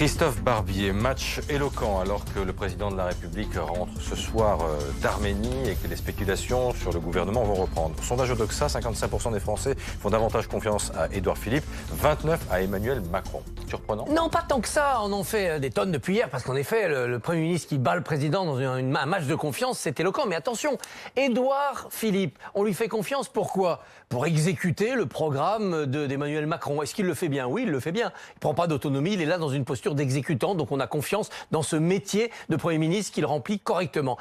Christophe Barbier, match éloquent alors que le président de la République rentre ce soir d'Arménie et que les spéculations sur le gouvernement vont reprendre. Sondage Odoxa, 55% des Français font davantage confiance à Édouard Philippe, 29% à Emmanuel Macron. Surprenant? Non, pas tant que ça. On en fait des tonnes depuis hier parce qu'en effet, le Premier ministre qui bat le président dans un match de confiance, c'est éloquent. Mais attention, Édouard Philippe, on lui fait confiance pourquoi? Pour exécuter le programme d'Emmanuel Macron. Est-ce qu'il le fait bien? Oui, il le fait bien. Il ne prend pas d'autonomie, il est là dans une posture d'exécutant, donc on a confiance dans ce métier de Premier ministre qu'il remplit correctement.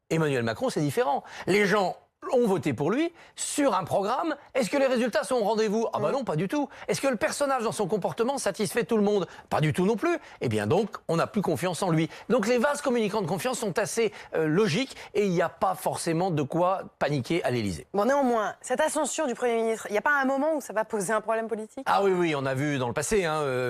Emmanuel Macron, c'est différent. Les gens ont voté pour lui sur un programme. Est-ce que les résultats sont au rendez-vous? Ah bah non, pas du tout. Est-ce que le personnage dans son comportement satisfait tout le monde? Pas du tout non plus. Eh bien donc, on n'a plus confiance en lui. Donc les vases communicants de confiance sont assez logiques et il n'y a pas forcément de quoi paniquer à l'Élysée. Bon, néanmoins, cette ascension du Premier ministre, il n'y a pas un moment où ça va poser un problème politique? Ah oui, oui, on a vu dans le passé,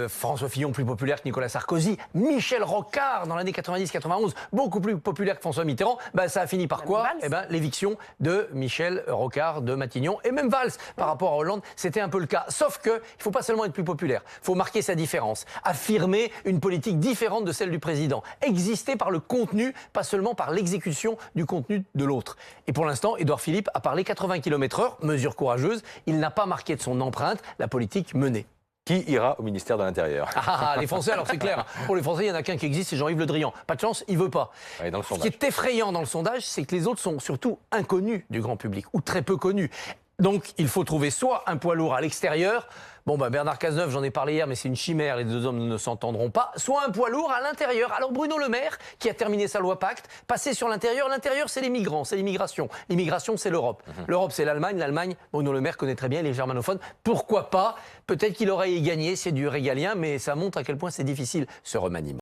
François Fillon plus populaire que Nicolas Sarkozy, Michel Rocard dans l'année 90-91, beaucoup plus populaire que François Mitterrand. Bah, ça a fini par quoi? Eh ben, l'éviction de Michel Rocard de Matignon et même Valls par rapport à Hollande, c'était un peu le cas. Sauf que il faut pas seulement être plus populaire, il faut marquer sa différence, affirmer une politique différente de celle du président, exister par le contenu, pas seulement par l'exécution du contenu de l'autre. Et pour l'instant, Édouard Philippe a parlé 80 km/h, mesure courageuse, il n'a pas marqué de son empreinte la politique menée. Qui ira au ministère de l'Intérieur? Les Français, alors c'est clair. Pour les Français, il n'y en a qu'un qui existe, c'est Jean-Yves Le Drian. Pas de chance, il veut pas. Allez, dans le Ce qui est effrayant dans le sondage, c'est que les autres sont surtout inconnus du grand public, ou très peu connus. Donc, il faut trouver soit un poids lourd à l'extérieur. Bon, Bernard Cazeneuve, j'en ai parlé hier, mais c'est une chimère, les deux hommes ne s'entendront pas. Soit un poids lourd à l'intérieur. Alors, Bruno Le Maire, qui a terminé sa loi Pacte, passé sur l'intérieur. L'intérieur, c'est les migrants, c'est l'immigration. L'immigration, c'est l'Europe. L'Europe, c'est l'Allemagne. L'Allemagne, Bruno Le Maire connaît très bien les germanophones. Pourquoi pas? Peut-être qu'il aurait y gagné, c'est du régalien, mais ça montre à quel point c'est difficile, ce remaniement.